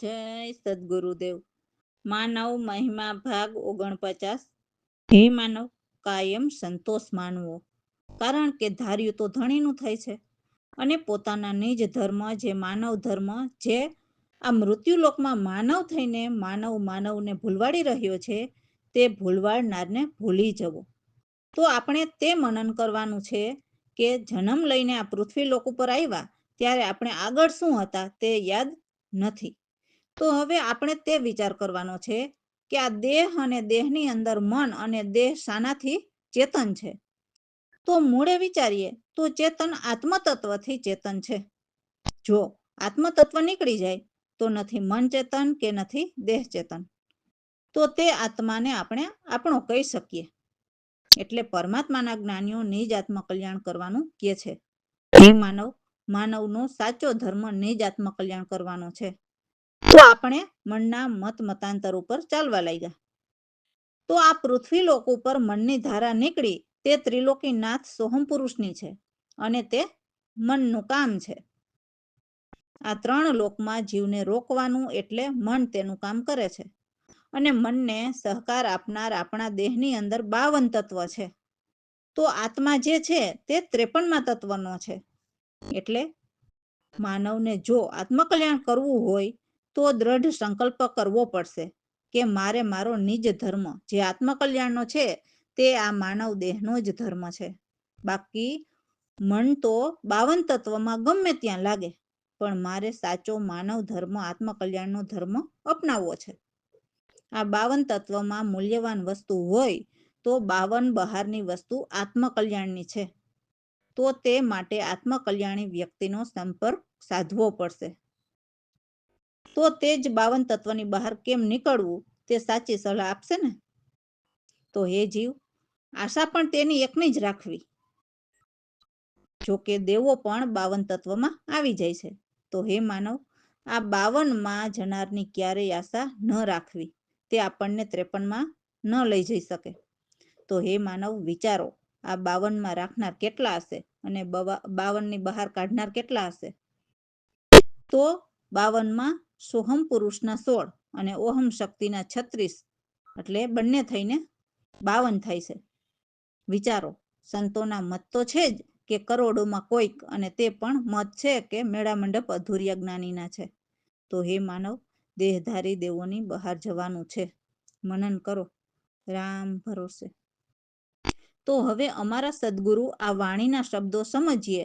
જય સદગુરુદેવ. માનવ મહિમા ભાગ 49. હે માનવ, કાયમ સંતોષ માનવો, કારણ કે ધાર્યું તો ધણીનું થાય છે. અને પોતાના નિજ ધર્મ જે માનવ ધર્મ, જે આ મૃત્યુલોકમાં માનવ થઈને માનવને ભૂલવાડી રહ્યો છે, તે ભૂલવાડનારને ભૂલી જવો. તો આપણે તે મનન કરવાનું છે કે જન્મ લઈને આ પૃથ્વી લોક ઉપર આવ્યા ત્યારે આપણે આગળ શું હતા તે યાદ નથી. તો હવે આપણે તે વિચાર કરવાનો છે કે આ દેહ અને દેહની અંદર મન અને દેહ શાનાથી ચેતન છે. તો મૂળે વિચારીએ તો ચેતન આત્મતત્વથી ચેતન છે. જો આત્મતત્વ નીકળી જાય તો નથી મન ચેતન કે નથી દેહ ચેતન. તો તે આત્માને આપણે આપણો કહી શકીએ. એટલે પરમાત્માના જ્ઞાનીઓ નિજ આત્મકલ્યાણ કરવાનું કહે છે. હે માનવ, માનવનો સાચો ધર્મ નિજ આત્મકલ્યાણ કરવાનો છે. તો આપણે મનના મત મતાંતર ઉપર ચાલવા લાગ્યા. તો આ પૃથ્વી લોક ઉપર મનની ધારા નીકળી તે ત્રિલોકીનાથ સોહમ પુરુષની છે અને તે મનનું કામ છે. આ ત્રણ લોકમાં જીવને રોકવાનું એટલે મન તેનું કામ કરે છે. અને મનને સહકાર આપનાર આપણા દેહની અંદર 52 તત્વ છે. તો આત્મા જે છે તે 53મા તત્વનો છે. એટલે માનવને જો આત્મકલ્યાણ કરવું હોય તો દ્રઢ સંકલ્પ કરવો પડશે કે મારે મારો નિજ ધર્મ જે આત્મકલ્યાણનો છે તે આ માનવ દેહનો જ ધર્મ છે. બાકી મન તો 52 તત્વમાં ગમે ત્યાં લાગે, પણ મારે સાચો માનવ ધર્મ આત્મકલ્યાણનો ધર્મ અપનાવવો છે. આ 52 તત્વમાં મૂલ્યવાન વસ્તુ હોય તો 52 બહારની વસ્તુ આત્મકલ્યાણની છે. તો તે માટે આત્મકલ્યાણી વ્યક્તિનો સંપર્ક સાધવો પડશે. તો તે જ 52 તત્વની બહાર કેમ નીકળવું તે સાચી સલાહ આપશે ને. તો હે જીવ, આશા પણ તેની એકની જ રાખવી. જો કે દેવો પણ 52 તત્વમાં આવી જાય છે. તો હે માનવ, આ 52માં જનારની ક્યારેય આશા ન રાખવી, તે આપણને 53માં ન લઈ જઈ શકે. તો હે માનવ, વિચારો આ 52માં રાખનાર કેટલા હશે અને 52ની બહાર કાઢનાર કેટલા હશે. તો 52માં સોહમ પુરુષના 16 અને ઓહમ શક્તિના 36, એટલે બંને થઈને 52 થાય છે. વિચારો, સંતોના મત તો છે જ કે કરોડોમાં કોઈક, અને તે પણ મત છે કે મેળા મંડપ અધૂરિયા જ્ઞાનીના છે. તો હે માનવ, દેહધારી દેવોની બહાર જવાનું છે. મનન કરો, રામ ભરોસે. તો હવે અમારા સદગુરુ આ વાણીના શબ્દો સમજીએ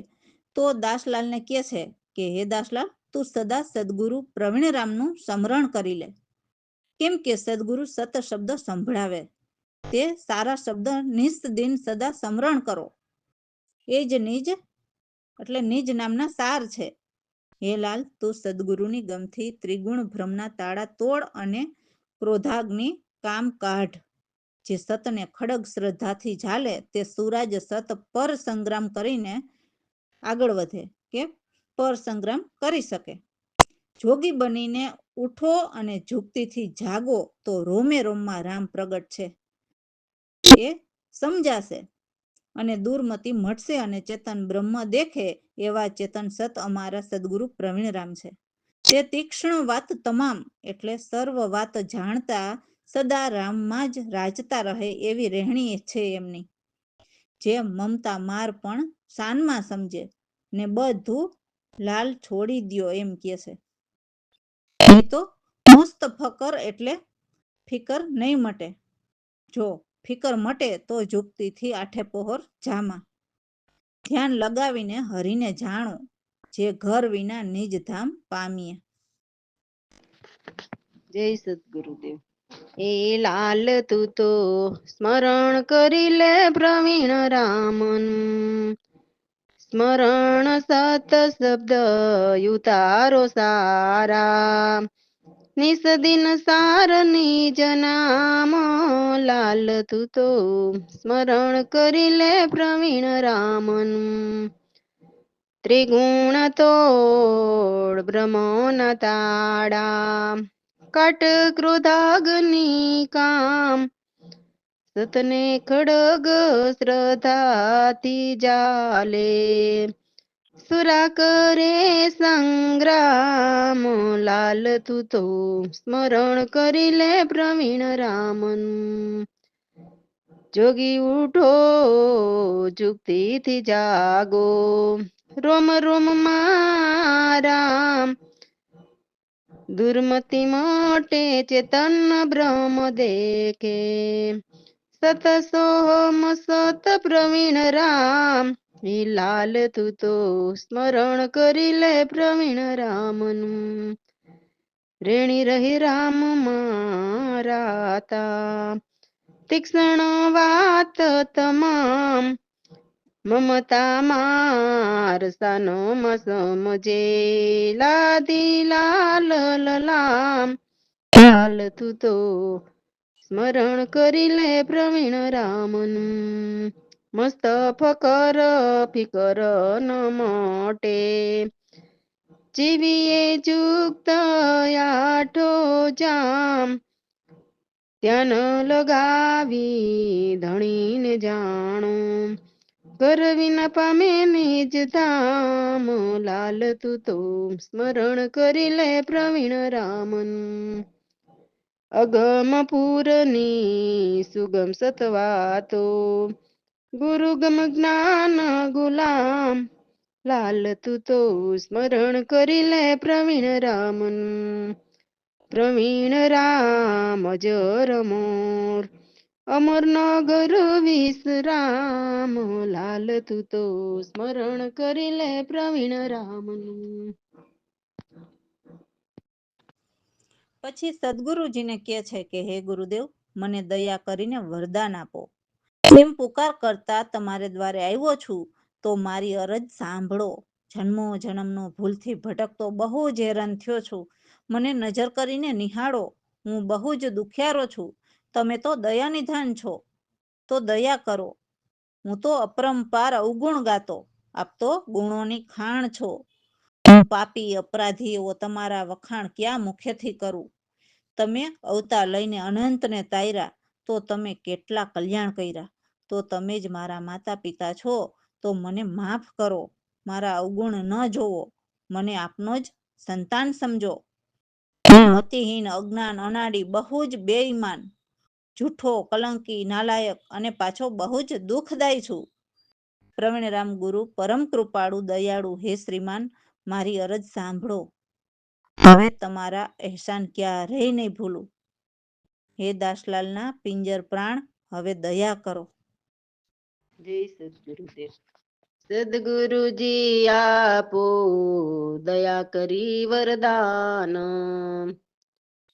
તો દાસલાલને કહે છે કે હે દાસલાલ, તું સદા સદગુરુ પ્રવીણરામનું સ્મરણ કરી લે. કેમ કે સદગુરુ સત શબ્દ સંભળાવે, તે સારા શબ્દ નિસ્ત દિન સદા સ્મરણ કરો. એ જ નિજ એટલે નિજ નામના સાર છે. હે લાલ, તું સદગુરુની ગમથી ત્રિગુણ ભ્રમના તાળા તોડ અને ક્રોધાગ્નિ કામ કાઢ. જે સતને ખડગ શ્રદ્ધાથી ઝાલે તે સુરાજ સત પર સંગ્રામ કરીને આગળ વધે કે પર સંગ્રામ કરી શકે. જોગી બનીને ઉઠો અને જુક્તિથી જાગો તો રોમે રોમમાં રામ પ્રગટ છે. એ સમજાશે અને દુર્મતિ મટશે અને ચેતન બ્રહ્મ દેખે એવા ચેતન સત અમારા સદગુરુ પ્રવીણરામ છે. તે તીક્ષ્ણ વાત તમામ એટલે સર્વ વાત જાણતા સદા રામમાં જ રાજતા રહે એવી રહેણી છે એમની. જે મમતા માર પણ શાનમાં સમજે ને બધું લાલ છોડી દ્યો એમ કે છે. નહીં તો મસ્ત ફકર એટલે ફિકર નહીં મટે. જો ફિકર મટે તો જુક્તિથી આઠે પહોર જામા. ધ્યાન લગાવીને હરીને જાણો, જે ઘર વિના નિજ ધામ પામીએ. જય સદગુરુદેવ. એ લાલ તું તો સ્મરણ કરી લે પ્રવીણ રામન. સ્મરણ સત શબ્દ યુતારો સારા. નિસદિન સાર નિજ નામ. લાલ તું તો સ્મરણ કરી લે પ્રવીણ રામન. ત્રિગુણ તોડ બ્રહ્મોના તાડા. કટ ક્રોધાગ્નિ કામ. સતને ખડગ શ્રદ્ધાથી જાલે. સુરા કરે સંગ્રામ, લાલ તું તો સ્મરણ કરી લે પ્રવીણ રામનું. જોગી ઉઠો જુગતીથી જાગો, રોમ રોમ રામ દુર્મતિ મોટે ચેતન બ્રહ્મ દેખે. સત સોમ સત પ્રવીણ રામ, હે લાલ તું તો સ્મરણ કરી લે પ્રવીણ રામનું. રેણી રહી રામ મારાતા, તીક્ષ્ણ વાત તમામ, મમતા માર સાનો સમજે, લાદી લાલ લલામ, લાલ તું તો સ્મરણ કરી લે પ્રવીણ રામનું. મસ્ત ફકર ફિકર ન મોટે, જીવીએ જુગત આઠો જામ, ધ્યાન લગાવી ધણીને જાણો, ઘર વિના પામે નિજ ધામ, લાલ તું તો સ્મરણ કરી લે પ્રવીણ રામનું. અગમ પૂરની સુગમ સતવાતો, ગુરુ ગમ જ્ઞાન ગુલામ, લાલ તું તો સ્મરણ કરી લે પ્રવીણ રામનું. પ્રવીણ રામ જર મોર, અમર નગર વિશ્રામ, લાલ તું તો સ્મરણ કરી લે પ્રવીણ રામનું. પછી સદગુરુજીને કહે છે કે હે ગુરુદેવ, મને દયા કરીને વરદાન આપો. એમ પુકાર કરતા તમારે દ્વારે આવ્યો છું, તો મારી અરજ સાંભળો. જન્મો જન્મનો ભૂલથી ભટકતો બહુ જ હેરાન થયો છું. મને નજર કરીને નિહાળો, હું બહુ જ દુખિયારો છું. તમે તો દયાનિધાન છો, તો દયા કરો. હું તો અપરંપાર અવગુણ ગાતો, આપ તો ગુણોની ખાણ છો. હું પાપી અપરાધી એવો તમારા વખાણ ક્યાં મુખેથી કરું. તમે અવતાર લઈને અનંતને તાર્યા, તો તમે કેટલા કલ્યાણ કર્યા. તો તમે જ મારા માતા પિતા છો, તો મને માફ કરો. મારા અવગુણ ન જોવો, મને આપનો જ સંતાન સમજો. હું મતિહીન, અજ્ઞાન, અનાડી, બહુ જ બેઈમાન, જૂઠો, કલંકી, નાલાયક અને પાછો બહુ જ દુઃખદાયી છું. પ્રવીણરામ ગુરુ પરમ કૃપાળુ દયાળુ, હે શ્રીમાન, મારી અરજ સાંભળો. હવે તમારા અહેસાન ક્યારેય નહીં ભૂલું. હે દાસલાલના પિંજર પ્રાણ, હવે દયા કરો. જય સદગુરુદેવ. સદગુરુજી આપો દયા કરી વરદાન,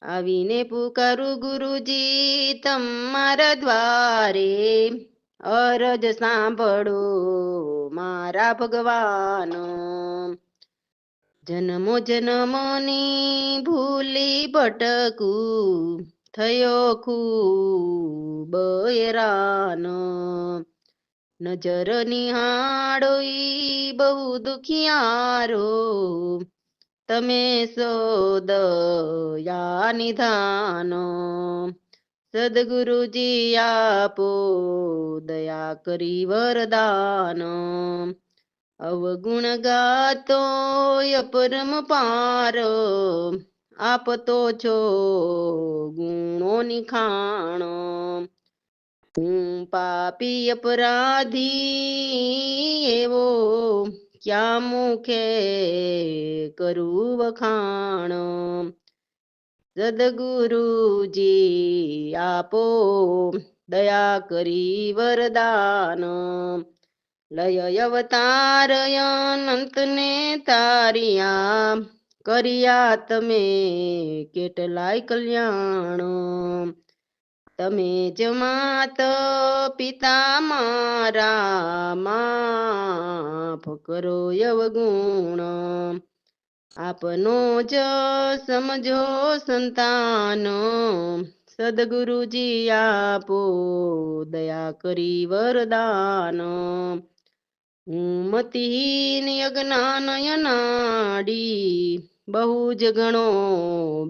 આવીને પુકારું ગુરુજી તમારા દ્વારે, અરજ સાંભળો મારા ભગવાન. જન્મો જન્મની ભૂલી ભટકું, થયો ખૂબ હેરાન. નજર નિહાળો ઈ બહુ દુખિયારો, તમે સો દયા નિધાનો. સદગુરુજી આપો દયા કરી વરદાન, અવગુણ ગાતો અપરમ પાર, આપતો છો ગુણોની ખાણ. હું પાપી અપરાધી એવો, ક્યાં મુખે કરું વખાણ. સદગુરુજી આપો દયા કરી વરદાન, લય અવતાર અનંતને તારિયા, કર્યા તમે કેટલાય કલ્યાણ. તમે જ માત પિતા મારા, માફ કરો અવગુણ. આપનો જ સમજો સંતાન, સદગુરુજી આપો દયા કરી વરદાન. હું મતિહીન અજ્ઞાન અનાડી, બહુ જ ગણો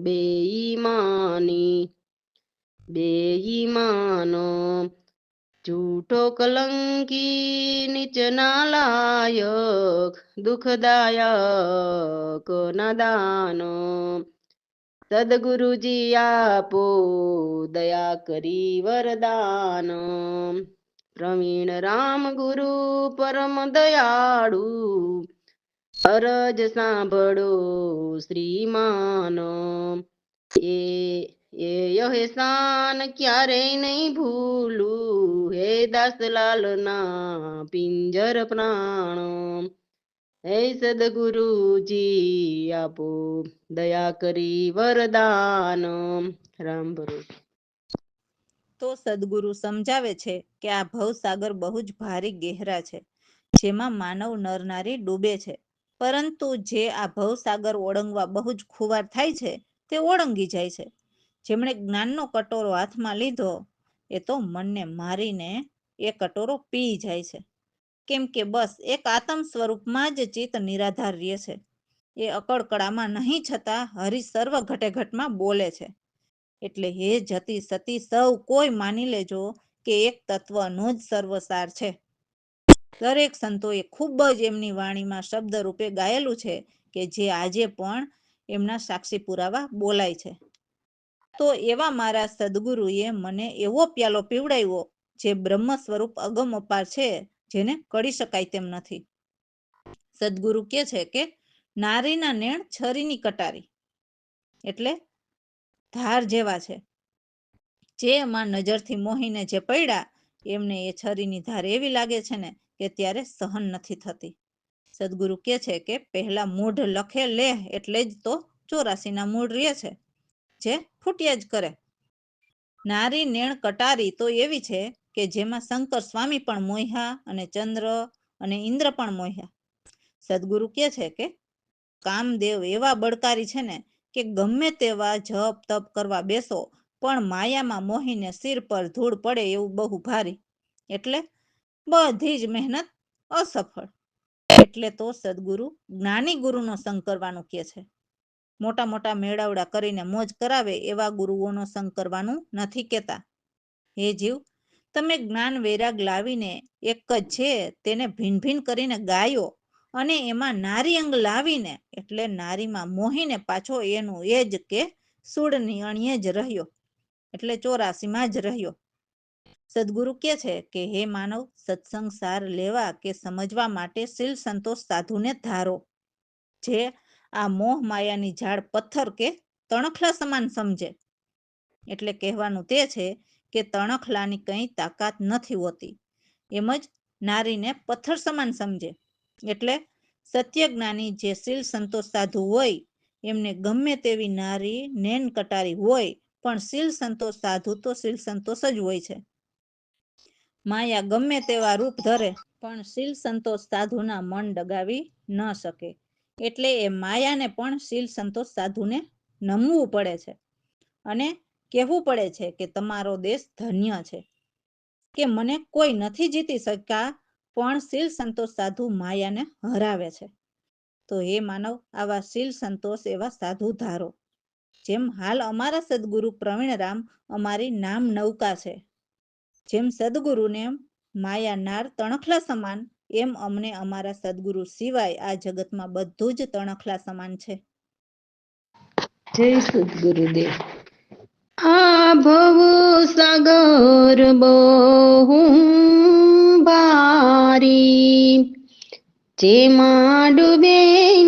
બેઈમાની, બેઈમાનો. झूठो कलंकी नीच नालायक दुखदायक नादान सद्गुरुजी आपो दया કરી વરદાન પ્રવીણ રામ ગુરુ પરમ દયાળુ અરજ સાંભળો શ્રીમાન એ એહસાન ક્યારેય નહીં ભૂલું હે દાસલાલ ના પિંજર પ્રાણ હે સદગુરુજી આપો દયા કરી વરદાન રામ ભરોસે તો સદગુરુ સમજાવે છે કે આ ભવસાગર બહુ જ ભારી ગહેરા છે, જેમાં માનવ નરનારી ડૂબે છે. પરંતુ જે આ ભવસાગર ઓળંગવા બહુ જ ખુવાર થાય છે તે ઓળંગી જાય છે. જેમણે જ્ઞાનનો કટોરો હાથમાં લીધો એ તો મનને મારીને એ કટોરો પી જાય છે. કેમ કે બસ એક આત્મ સ્વરૂપમાં જ ચિત્ત નિરાધાર રહે છે. એ અકળકળામાં નહીં છતાં હરિ સર્વ ઘટે ઘટમાં બોલે છે. એટલે હે જતી સતી સૌ કોઈ માની લેજો કે એક તત્વનો જ સર્વસાર છે. દરેક સંતોએ ખૂબ જ એમની વાણીમાં શબ્દ રૂપે ગાયેલું છે કે જે આજે પણ એમના સાક્ષી પુરાવા બોલાય છે. તો એવા મારા સદગુરુએ મને એવો પ્યાલો પીવડાવ્યો જે બ્રહ્મ સ્વરૂપ અગમ અપાર છે, જેને કળી શકાય તેમ નથી. સદગુરુ કહે છે કે નારીના નેણ છરીની કટારી એટલે ધાર જેવા છે. જે એમાં નજરથી મોહીને જે પડ્યા એમને એ છરીની ધાર એવી લાગે છે ને કે ત્યારે સહન નથી થતી. સદગુરુ કહે છે કે પહેલા મૂઢ લખે લે એટલે જ તો 84ના મૂળ રહે છે, જે ફૂટ્યા જ કરે. નારી નેણ કટારી તો એવી છે કે જેમાં શંકર સ્વામી પણ મોહ્યા અને ચંદ્ર અને ઇન્દ્ર પણ મોહ્યા. સદગુરુ કહે છે કે કામદેવ એવા બળકારી છે ને કે ગમે તેવા જપ તપ કરવા બેસો પણ માયામાં મોહીને સિર પર ધૂળ પડે એવું બહુ ભારી, એટલે બધી જ મહેનત અસફળ. એટલે તો સદગુરુ જ્ઞાની ગુરુનો સંગ કરવાનું કહે છે. મોટા મોટા મેળાવડા કરીને મોજ કરાવે એવા ગુરુઓનો સંગ કરવાનું નથી કહેતા. હે જીવ, તમે જ્ઞાન વૈરાગ લાવીને એક જ છે તેને ભીન ભીન કરીને ગાયો અને એમાં નારી અંગ લાવીને એટલે નારીમાં મોહીને પાછો એનું એ જ કે સૂળની અણીએ જ રહ્યો, એટલે 84માં જ રહ્યો. સદગુરુ કહે છે કે હે માનવ, સત્સંગ સાર લેવા કે સમજવા માટે શીલ સંતોષ સાધુને ધારો, જે આ મોહ માયાની ઝાડ પથ્થર કે તણખલા સમાન સમજે. એટલે કહેવાનું તે છે કે તણખલાની કંઈ તાકાત નથી હોતી, એમ જ નારીને પથ્થર સમાન સમજે. એટલે સત્ય જ્ઞાની જે શીલ સંતોષ સાધુ હોય એમને ગમે તેવી નારી નેન કટારી હોય પણ શીલ સંતોષ સાધુ તો શીલ સંતોષ જ હોય છે. માયા ગમે તેવા રૂપ ધરે પણ શીલ સંતોષ સાધુના મન ડગાવી ન શકે. એટલે એ માયાને પણ શીલ સંતોષ સાધુને નમવું પડે છે અને કહેવું પડે છે કે તમારો દેશ ધન્ય છે કે મને કોઈ નથી જીતી શક્યા, પણ શીલ સંતોષ સાધુ માયાને હરાવે છે. તો હે માનવ, આવા શીલ સંતોષ એવા સાધુ ધારો. જેમ હાલ અમારા સદગુરુ પ્રવીણરામ અમારી નામ નૌકા છે. જેમ સદગુરુને માયા નાર તણખલા સમાન, એમ અમને અમારા સદગુરુ સિવાય આ જગતમાં બધું જ તણખલા સમાન છે. જય સદગુરુદેવ. આ ભવ સાગર બહુ ભારી, જેમાં ડૂબે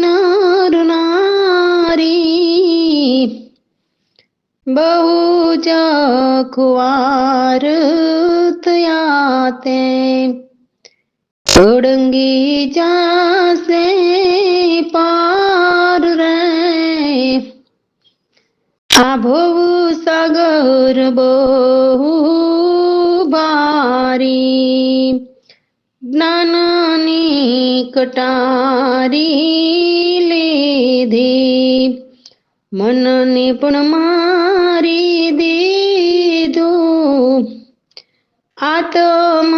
નર નારી, બહુ જ ખુવાર થયા તે ઓળંગી જાશે પાર રે. આ ભવ સાગર બહુ ભારી, જ્ઞાનની કટારી લીધી, મનને પણ મારી દીધું, આત્મ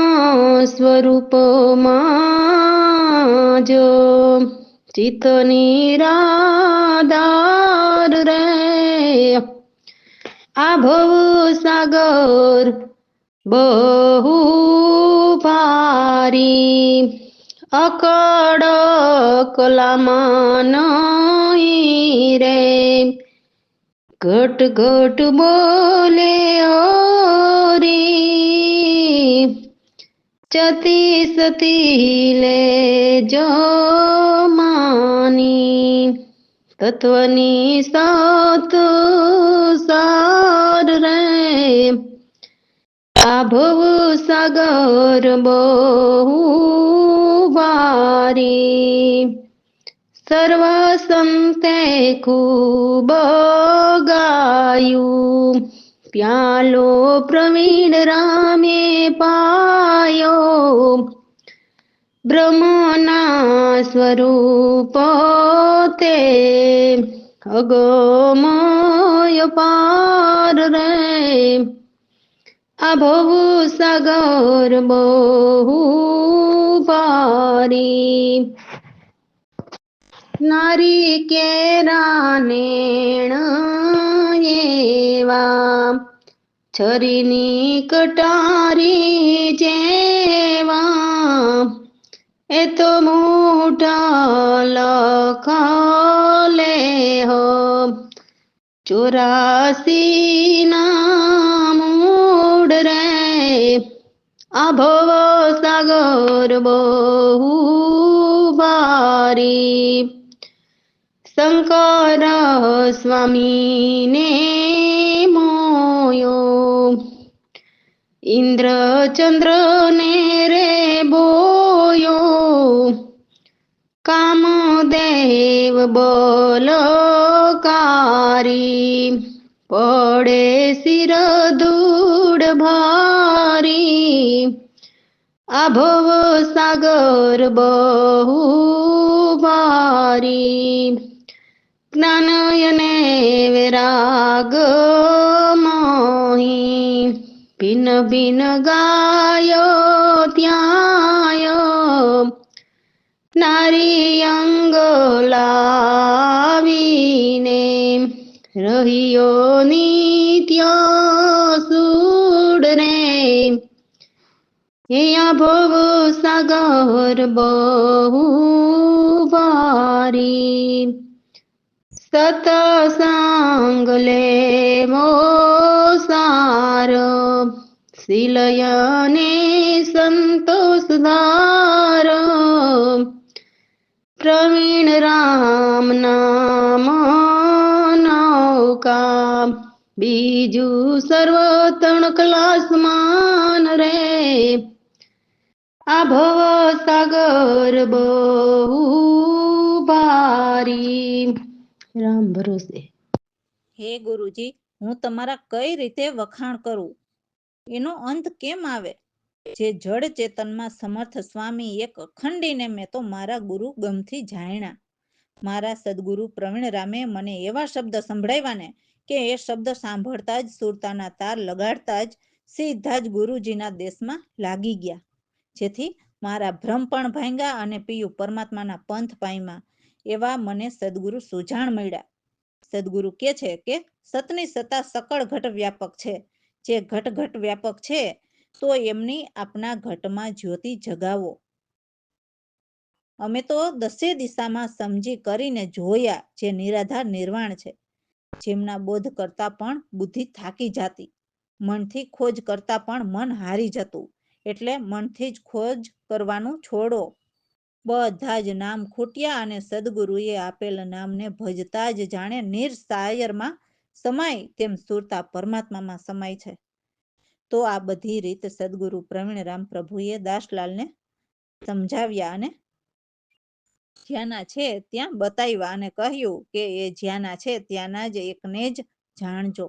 સ્વરૂપમાં જો ચિત્ત નિરાધાર રે. આ ભવ સાગર બહુ ભારી અકડ કલામાં નહીં રે ઘટ ઘટ બોલે ઓરી ચતી સતી લે જો માની તત્વની સાત સાર રે આ ભવ સાગર બહુ ભારી સર્વ સંતે ખૂબ ગાયું પ્યાલો પ્રવીણ રામે પાયો બ્રહ્મના સ્વરૂપ તે અગમય પાર રે આ ભવ સાગર બહુ ભારી નારી કેરા નેણ એવા છરીની કટારી જેવા એ તો મોટા લખલે હો 84 ના મૂડ રે આ ભવ સાગર બહુ ભારી શંકર સ્વામીને મોયો ઇન્દ્ર ચંદ્ર ને રે બોયો કામદેવ બોલકારી પડે શિર ધૂળ ભારી આ ભવ સાગર બહુ ભારી જ્ઞાનયને વિરાગ મોહી ભિન્ન ભિન્ન ગાયો ત્યાયો નારી અંગ લાવીને રહ્યો નિત્ય સુડ રે અહીંયા ભવ સાગર બહુ ભારી સતસંગ લેવો સારો શીલયને સંતોષ ધારો પ્રવીણ રામ નામ નૌકા બીજું સર્વ તણ ક્લાસમાન રે આ ભવ સાગર બહુ ભારી રામ ભરોસે હે ગુરુજી, હું તમારા કઈ રીતે વખાણ કરું? એનો અંત કેમ આવે? જે જડ ચેતનમાં સમર્થ સ્વામી એક અખંડીને મેં તો મારા ગુરુ ગમથી જાણ્યા. મારા સદગુરુ પ્રવીણ રામે મને એવા શબ્દ સંભળાવ્યા ને કે એ શબ્દ સાંભળતા જ સુરતાના તાર લગાડતા જ સીધા જ ગુરુજીના દેશમાં લાગી ગયા, જેથી મારા ભ્રમ પણ ભાંગ્યા અને પિયુ પરમાત્માના પંથ પામ્યા. એવા મને સદગુરુ સુજાણ મળ્યા. સદગુરુ કે છે કે સતની સત્તા સકળ ઘટ વ્યાપક છે. જે ઘટ ઘટ વ્યાપક છે તો એમની આપના ઘટમાં જ્યોતિ જગાવો. અમે તો 10 દિશામાં સમજી કરીને જોયા જે નિરાધાર નિર્વાણ છે. જેમના બોધ કરતા પણ બુદ્ધિ થાકી જાતી, મનથી ખોજ કરતા પણ મન હારી જતું. એટલે મનથી જ ખોજ કરવાનું છોડો. બધા જ નામ ખૂટ્યા અને સદગુરુએ આપેલ નામને ભજતા જ જાણે નિર્સાયરમાં સમાય તેમ સુરતા પરમાત્મામાં સમાય છે. તો આ બધી રીત સદગુરુ પ્રવીણરામ પ્રભુએ દાસલાલને સમજાવ્યા અને જ્યાંના છે ત્યાં બતાવ્યા અને કહ્યું કે એ જ્યાંના છે ત્યાંના જ એકને જ જાણજો.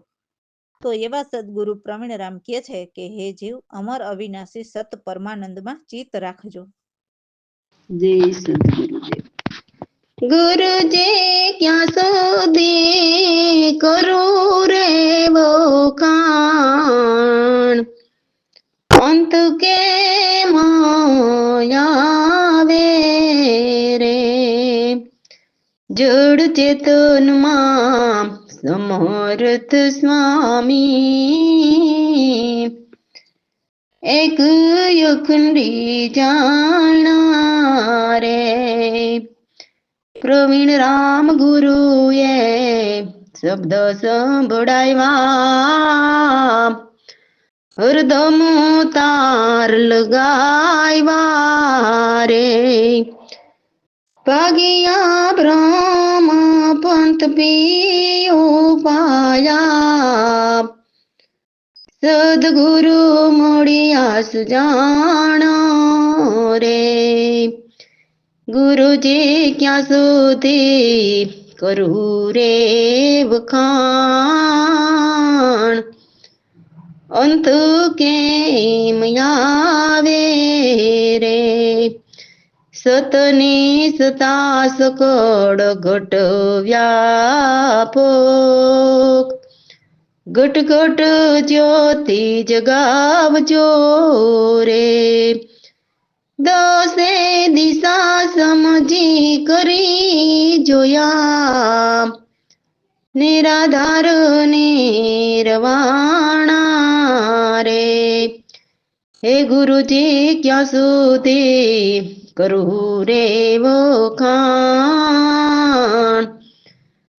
તો એવા સદગુરુ પ્રવીણરામ કહે છે કે હે જીવ, અમર અવિનાશી સત પરમાનંદમાં ચિત્ત રાખજો. જય સદગુરુદેવ. ગુરુજી ક્યાં સુધી કરું રે વખાણ, અંત કેમ આવે રે જડ ચેતનમાં સમર્થ સ્વામી એક અખંડી જાણા રે પ્રવીણ રામ ગુરુએ શબ્દ સંભળાવ્યા હરદમ તાર લગાવ્યા રે ભાગ્યા બ્રહ્મ પંથ પીઓ પાયા સદગુરુ મળ્યા સુજાણો રે ગુરુજી ક્યાં સુધી કરું રે વખાણ અંત કેમ આવે રે સતની સતા સકળ ઘટ વ્યાપક ઘટ ઘટ જ્યોતિ જગાવજો રે દસે દિશા સમજી કરી જોયા નિરાધાર નિર્વાણા રે હે ગુરુજી ક્યાં સુધી કરું રે વખાણ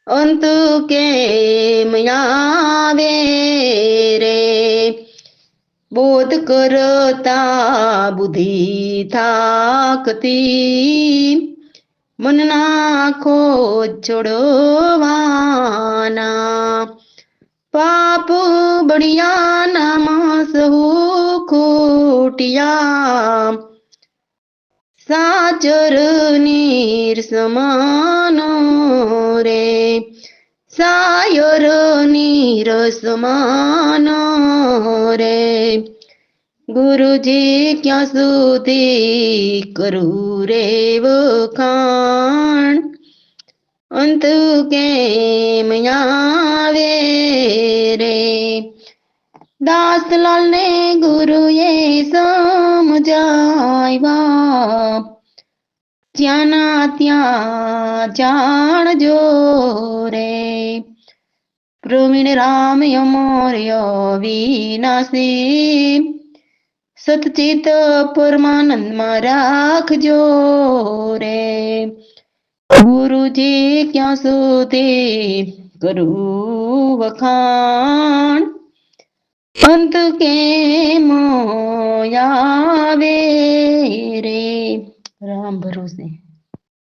અંત કેમ આવે રે બોધ કરતા બુદ્ધિ થાકતી મનના ખોજ છોડવાના પાપ બળિયા નામ સહુ ખોટિયા સાચર નીર સમાનો રે સાયર નીર સમાનો રે ગુરુજી ક્યાં સુધી કરું રે વખાણ અંત કેમ આવે રે દાસલાલ ને ગુરુએ સમજાવ્યા જ્યાંના ત્યાં જાણજો રે પ્રવીણ રામ અમર્ય વિનાશી સતચિત પરમાનંદમાં રાખજો રે ગુરુજી ક્યાં સુધી કરું વખાણ અંત કેમ આવે રે રામ ભરોસે